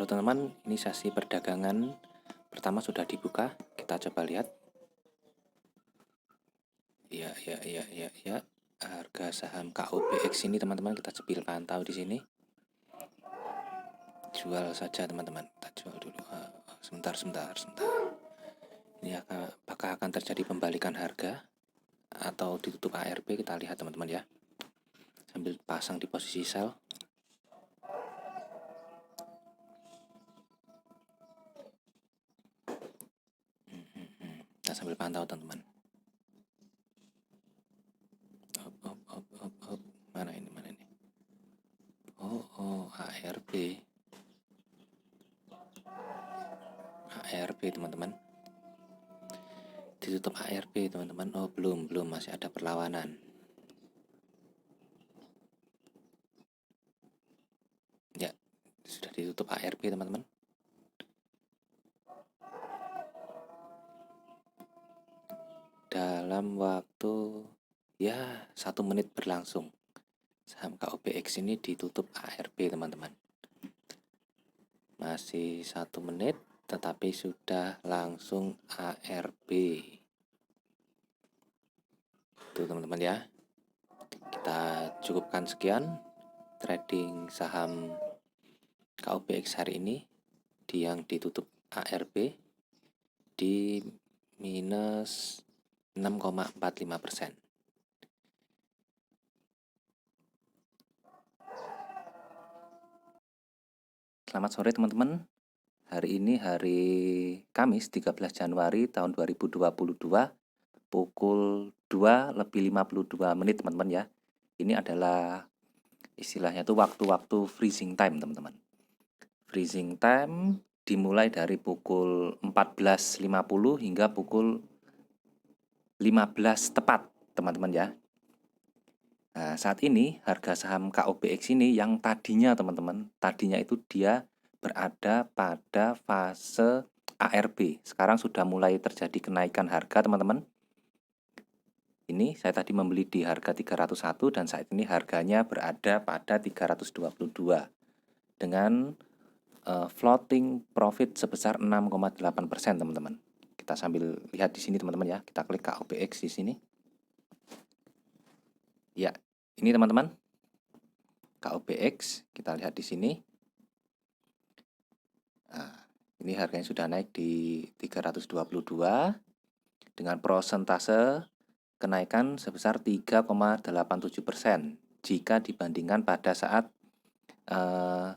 Halo teman-teman, ini sesi perdagangan pertama sudah dibuka. Kita coba lihat. Ya. Harga saham KOBX ini teman-teman kita sambil pantau di sini. Jual saja teman-teman. Kita jual dulu. Sebentar. Ini apakah akan terjadi pembalikan harga atau ditutup ARB? Kita lihat teman-teman ya. Sambil pasang di posisi sell. Kita sambil pantau teman-teman. Mana ini? ARB teman-teman. Ditutup ARB teman-teman. Oh belum masih ada perlawanan. Ya, sudah ditutup ARB teman-teman. Dalam waktu ya 1 menit berlangsung, saham KOBX ini ditutup ARB teman-teman. Masih 1 menit tetapi sudah langsung ARB. Itu teman-teman ya. Kita cukupkan sekian trading saham KOBX hari ini yang ditutup ARB di minus 6,45%. Selamat sore teman-teman. Hari ini hari Kamis 13 Januari tahun 2022 pukul 2:52 teman-teman ya. Ini adalah istilahnya itu waktu-waktu freezing time teman-teman. Freezing time dimulai dari pukul 14.50 hingga pukul 15 tepat teman-teman ya. Nah, saat ini harga saham KOBX ini yang tadinya teman-teman, tadinya itu dia berada pada fase ARB. Sekarang sudah mulai terjadi kenaikan harga teman-teman. Ini saya tadi membeli di harga 301 dan saat ini harganya berada pada 322 dengan floating profit sebesar 6,8% teman-teman. Kita sambil lihat di sini teman-teman ya. Kita klik KOBX di sini. Ya, ini teman-teman. KOBX, kita lihat di sini. Nah, ini harganya sudah naik di 322 dengan persentase kenaikan sebesar 3,87% jika dibandingkan pada saat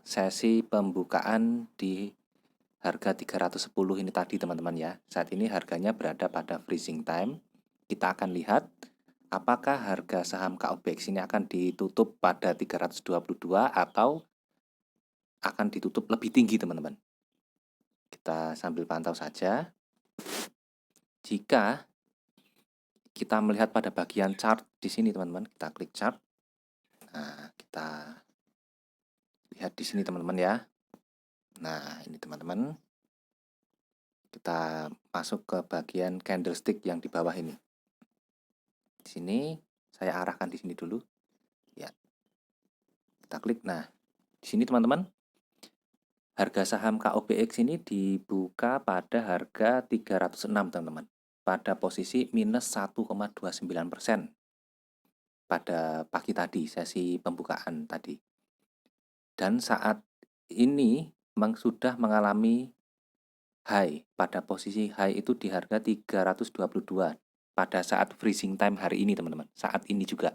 sesi pembukaan di harga 310 ini tadi teman-teman ya. Saat ini harganya berada pada freezing time. Kita akan lihat apakah harga saham KOBX ini akan ditutup pada 322 atau akan ditutup lebih tinggi teman-teman. Kita sambil pantau saja. Jika kita melihat pada bagian chart di sini teman-teman, kita klik chart. Nah, kita lihat di sini teman-teman ya. Nah, ini teman-teman. Kita masuk ke bagian candlestick yang di bawah ini. Di sini saya arahkan di sini dulu. Ya. Kita klik. Nah, di sini teman-teman, harga saham KOBX ini dibuka pada harga 306 teman-teman. Pada posisi minus 1,29% pada pagi tadi, sesi pembukaan tadi. Dan saat ini sudah mengalami high. Pada posisi high itu di harga 322 pada saat freezing time hari ini teman-teman. Saat ini juga.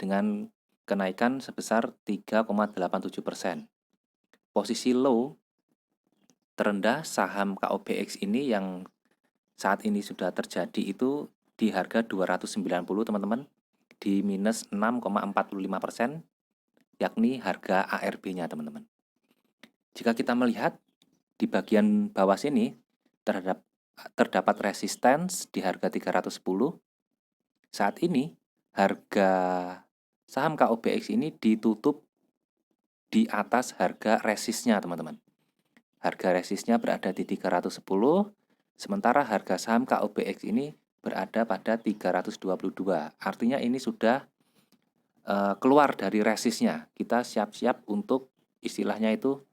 Dengan kenaikan sebesar 3,87%. Posisi low terendah saham KOBX ini yang saat ini sudah terjadi itu di harga 290 teman-teman, di minus 6,45%, yakni harga ARB-nya teman-teman. Jika kita melihat di bagian bawah sini terdapat resistance di harga 310. Saat ini harga saham KOBX ini ditutup di atas harga resistnya teman-teman. Harga resistnya berada di 310, sementara harga saham KOBX ini berada pada 322. Artinya ini sudah keluar dari resistnya. Kita siap-siap untuk istilahnya itu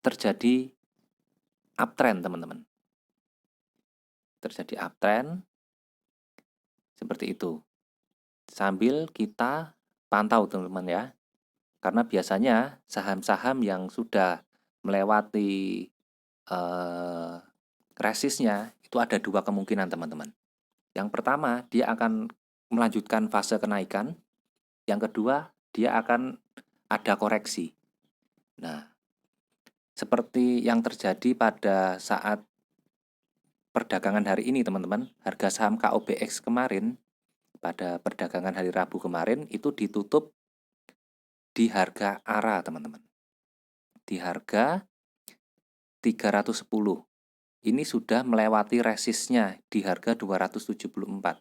terjadi uptrend teman-teman. Terjadi uptrend seperti itu. Sambil kita pantau teman-teman ya. Karena biasanya saham-saham yang sudah melewati resistnya itu ada dua kemungkinan teman-teman. Yang pertama, dia akan melanjutkan fase kenaikan. Yang kedua, dia akan ada koreksi. Nah, seperti yang terjadi pada saat perdagangan hari ini teman-teman, harga saham KOBX kemarin pada perdagangan hari Rabu kemarin itu ditutup di harga ARA teman-teman. Di harga 310. Ini sudah melewati resistnya di harga 274.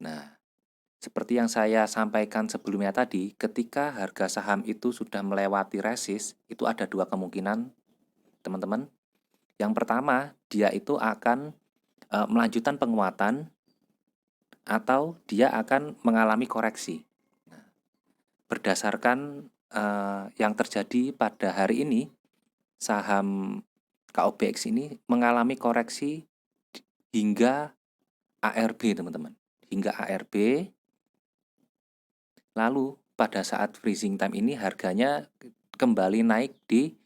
Nah, seperti yang saya sampaikan sebelumnya tadi, ketika harga saham itu sudah melewati resist, itu ada dua kemungkinan teman-teman. Yang pertama, dia itu akan melanjutkan penguatan atau dia akan mengalami koreksi. Nah, berdasarkan yang terjadi pada hari ini, saham KOBX ini mengalami koreksi hingga ARB teman-teman. Hingga ARB, lalu pada saat freezing time ini harganya kembali naik di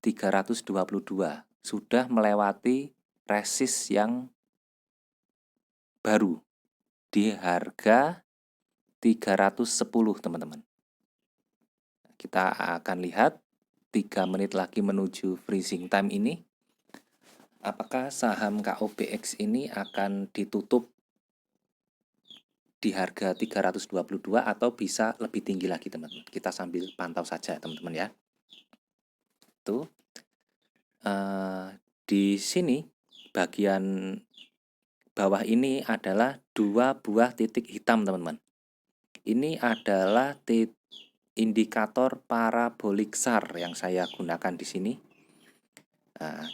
322. Sudah melewati resist yang baru di harga 310 teman-teman. Kita akan lihat 3 menit lagi menuju freezing time ini. Apakah saham KOBX ini akan ditutup di harga 322 atau bisa lebih tinggi lagi teman-teman. Kita sambil pantau saja teman-teman ya. Tuh. Di sini bagian bawah ini adalah dua buah titik hitam teman-teman. Ini adalah indikator parabolik SAR yang saya gunakan di sini. Nah,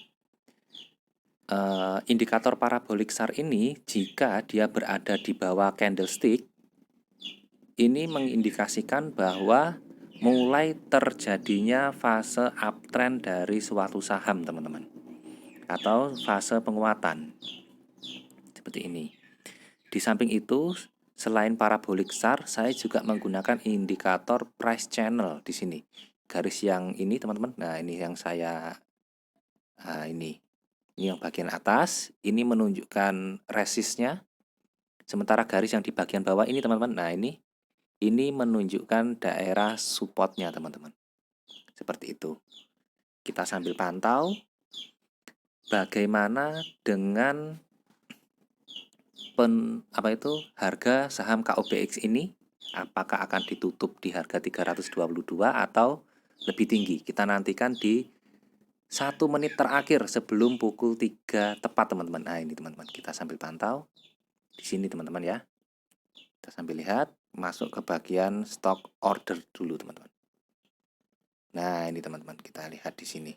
indikator parabolik SAR ini jika dia berada di bawah candlestick, ini mengindikasikan bahwa mulai terjadinya fase uptrend dari suatu saham teman-teman, atau fase penguatan seperti ini. Di samping itu, selain parabolik SAR, saya juga menggunakan indikator price channel di sini. Garis yang ini teman-teman, nah ini yang saya ini yang bagian atas, ini menunjukkan resistnya. Sementara garis yang di bagian bawah ini teman-teman, nah ini menunjukkan daerah supportnya teman-teman. Seperti itu. Kita sambil pantau bagaimana dengan harga saham KOBX ini, apakah akan ditutup di harga 322 atau lebih tinggi. Kita nantikan di 1 menit terakhir sebelum pukul 3 tepat teman-teman. Nah ini teman-teman, kita sambil pantau di sini teman-teman ya. Kita sambil lihat, masuk ke bagian stock order dulu teman-teman. Nah ini teman-teman, kita lihat di sini.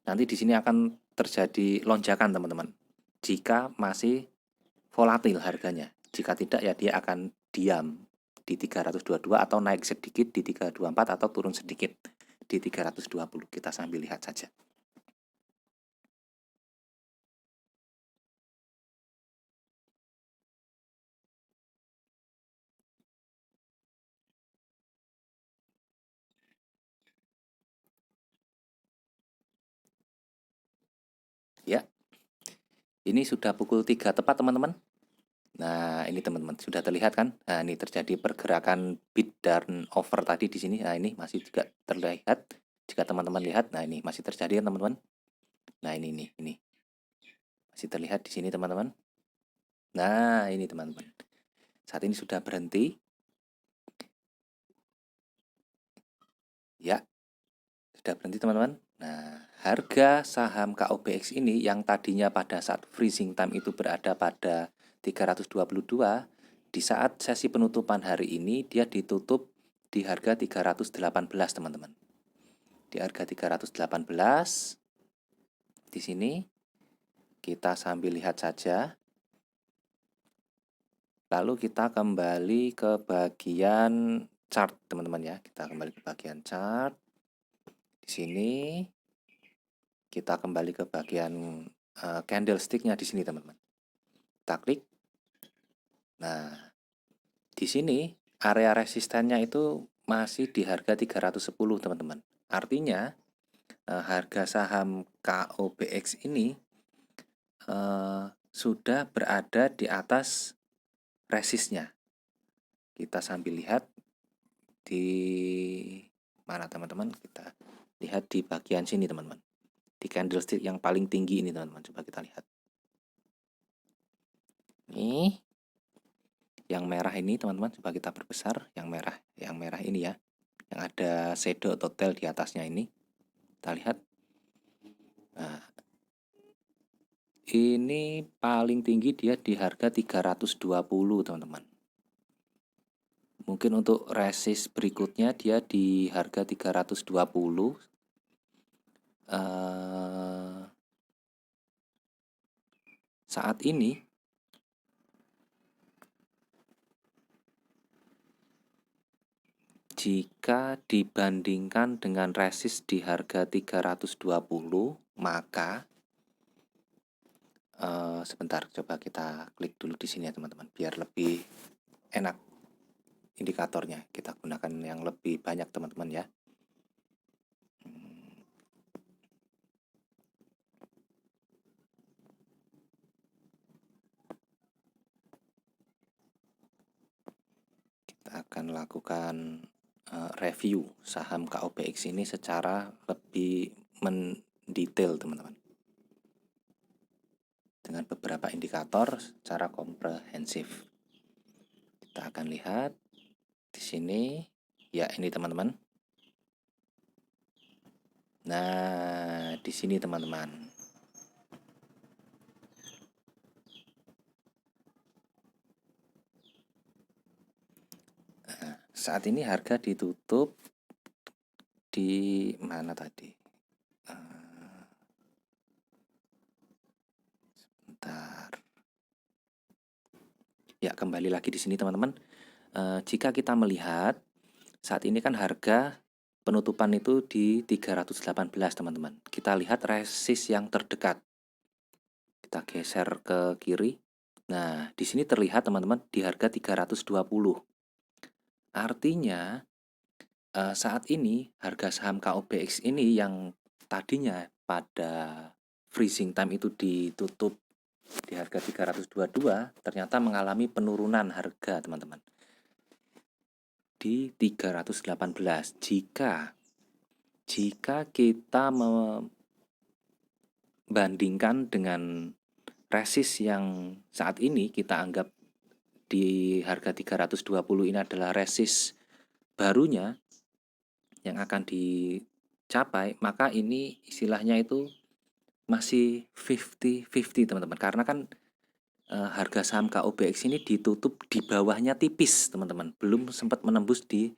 Nanti di sini akan terjadi lonjakan teman-teman. Jika masih volatil harganya. Jika tidak ya dia akan diam di 322 atau naik sedikit di 324 atau turun sedikit di 320. Kita sambil lihat saja. Ya. Ini sudah pukul 3 tepat teman-teman. Nah, ini teman-teman sudah terlihat kan? Nah, ini terjadi pergerakan bid dan over tadi di sini. Nah, ini masih juga terlihat. Jika teman-teman lihat, nah ini masih terjadi kan teman-teman? Nah, ini. Masih terlihat di sini teman-teman. Nah, ini teman-teman. Saat ini sudah berhenti. Ya. Sudah berhenti teman-teman. Nah, harga saham KOBX ini yang tadinya pada saat freezing time itu berada pada 322, di saat sesi penutupan hari ini dia ditutup di harga 318 teman-teman. Di harga 318 di sini kita sambil lihat saja. Lalu kita kembali ke bagian chart teman-teman ya. Kita kembali ke bagian chart. Sini kita kembali ke bagian candlesticknya di sini teman-teman. Kita klik. Nah, di sini area resistennya itu masih di harga 310 teman-teman. Artinya harga saham KOBX ini sudah berada di atas resistnya. Kita sambil lihat di mana teman-teman, kita lihat di bagian sini teman-teman, di candlestick yang paling tinggi ini teman-teman. Coba kita lihat ini yang merah ini teman-teman, coba kita perbesar yang merah ini ya, yang ada shadow atau tail di atasnya ini. Kita lihat, nah ini paling tinggi dia di harga 320 teman-teman. Mungkin untuk resist berikutnya dia di harga 320. Saat ini jika dibandingkan dengan resist di harga 320, maka sebentar, coba kita klik dulu di sini ya teman-teman, biar lebih enak indikatornya. Kita gunakan yang lebih banyak teman-teman ya. Kita akan lakukan review saham KOBX ini secara lebih mendetail teman-teman, dengan beberapa indikator secara komprehensif. Kita akan lihat di sini ya, ini teman-teman. Nah, di sini teman-teman. Nah, saat ini harga ditutup di mana tadi? Sebentar. Ya, kembali lagi di sini teman-teman. Jika kita melihat saat ini kan harga penutupan itu di 318 teman-teman. Kita lihat resist yang terdekat. Kita geser ke kiri. Nah, di sini terlihat teman-teman di harga 320. Artinya saat ini harga saham KOBX ini yang tadinya pada freezing time itu ditutup di harga 322, ternyata mengalami penurunan harga teman-teman di 318. Jika kita membandingkan dengan resist yang saat ini kita anggap di harga 320 ini adalah resist barunya yang akan dicapai, maka ini istilahnya itu masih 50-50 teman-teman, karena kan harga saham KOBX ini ditutup di bawahnya tipis teman-teman, belum sempat menembus di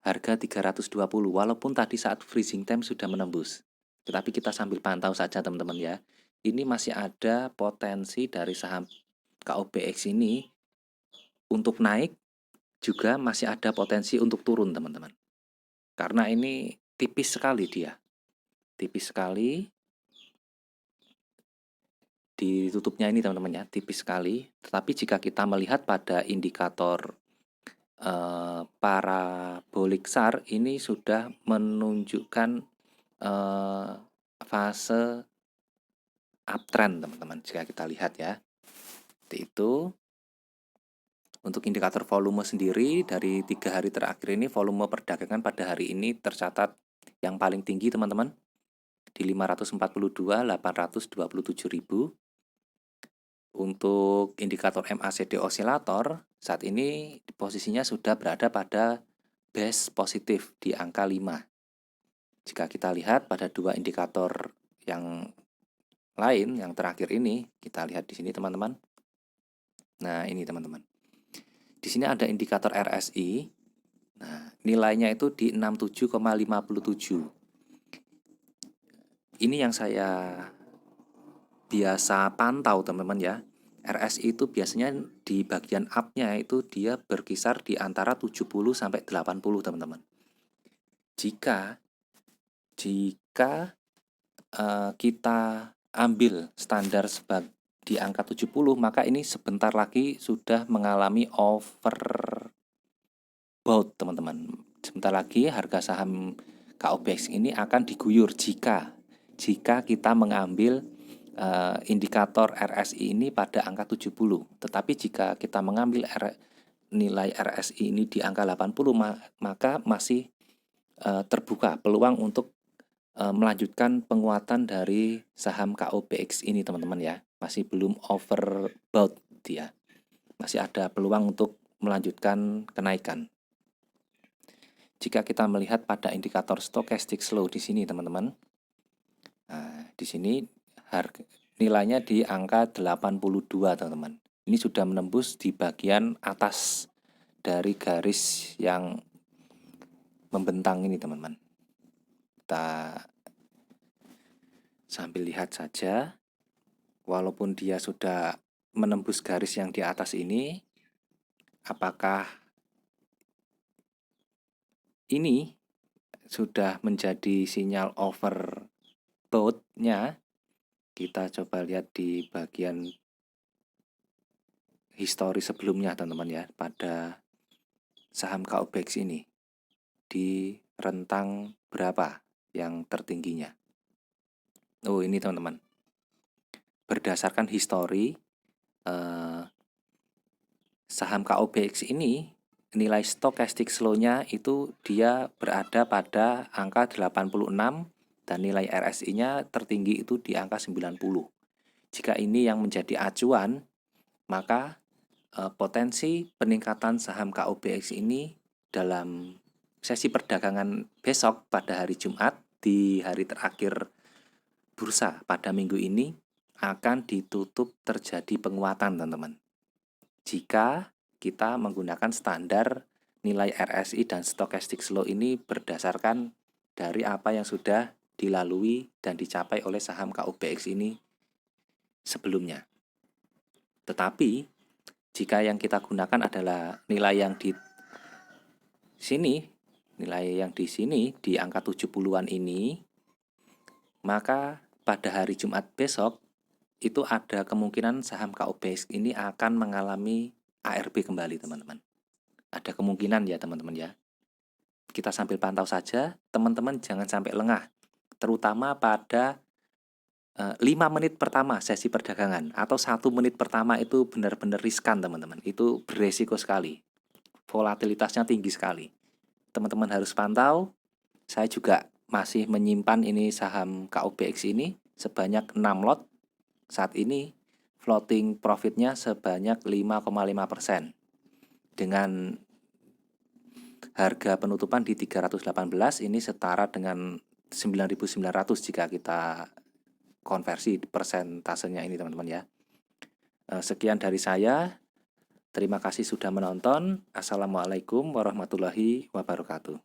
harga 320 walaupun tadi saat freezing time sudah menembus. Tetapi kita sambil pantau saja teman-teman ya. Ini masih ada potensi dari saham KOBX ini untuk naik, juga masih ada potensi untuk turun teman-teman. Karena ini tipis sekali dia. Tipis sekali ditutupnya ini teman-teman ya, tipis sekali. Tetapi jika kita melihat pada indikator parabolik SAR ini sudah menunjukkan fase uptrend teman-teman, jika kita lihat ya. Seperti itu. Untuk indikator volume sendiri dari 3 hari terakhir ini, volume perdagangan pada hari ini tercatat yang paling tinggi teman-teman di 542.827 ribu. Untuk indikator MACD osilator saat ini posisinya sudah berada pada base positif di angka 5. Jika kita lihat pada dua indikator yang lain yang terakhir ini, kita lihat di sini teman-teman. Nah, ini teman-teman. Di sini ada indikator RSI. Nah, nilainya itu di 67,57. Ini yang saya biasa pantau teman-teman ya. RSI itu biasanya di bagian up-nya itu dia berkisar di antara 70 sampai 80 teman-teman. Jika Jika kita ambil standar di angka 70, maka ini sebentar lagi sudah mengalami overbought, teman-teman. Sebentar lagi harga saham KOBX ini akan diguyur jika kita mengambil indikator RSI ini pada angka 70. Tetapi jika kita mengambil nilai RSI ini di angka 80, maka masih terbuka peluang untuk melanjutkan penguatan dari saham KOBX ini, teman-teman ya. Masih belum overbought dia. Masih ada peluang untuk melanjutkan kenaikan. Jika kita melihat pada indikator stochastic slow di sini, teman-teman. Nah, di sini nilainya di angka 82, teman-teman. Ini sudah menembus di bagian atas dari garis yang membentang ini, teman-teman. Kita sambil lihat saja, walaupun dia sudah menembus garis yang di atas ini, apakah ini sudah menjadi sinyal overbought-nya? Kita coba lihat di bagian histori sebelumnya, teman-teman ya, pada saham KOBX ini. Di rentang berapa yang tertingginya? Oh, ini teman-teman. Berdasarkan histori saham KOBX ini, nilai stochastic slow-nya itu dia berada pada angka 86 dan nilai RSI-nya tertinggi itu di angka 90. Jika ini yang menjadi acuan, maka potensi peningkatan saham KOBX ini dalam sesi perdagangan besok pada hari Jumat, di hari terakhir bursa pada minggu ini, akan ditutup terjadi penguatan, teman-teman. Jika kita menggunakan standar nilai RSI dan stochastic slow ini berdasarkan dari apa yang sudah dilalui dan dicapai oleh saham KOBX ini sebelumnya. Tetapi jika yang kita gunakan adalah nilai yang di sini, di angka 70-an ini, maka pada hari Jumat besok itu ada kemungkinan saham KOBX ini akan mengalami ARB kembali, teman-teman. Ada kemungkinan ya, teman-teman ya. Kita sambil pantau saja, teman-teman jangan sampai lengah, terutama pada 5 menit pertama sesi perdagangan atau 1 menit pertama itu benar-benar riskan, teman-teman. Itu beresiko sekali. Volatilitasnya tinggi sekali. Teman-teman harus pantau. Saya juga masih menyimpan ini saham KOBX ini sebanyak 6 lot. Saat ini floating profitnya sebanyak 5,5%. Dengan harga penutupan di 318, ini setara dengan 9.900 jika kita konversi persentasenya ini, teman-teman ya. Sekian dari saya. Terima kasih sudah menonton. Assalamualaikum warahmatullahi wabarakatuh.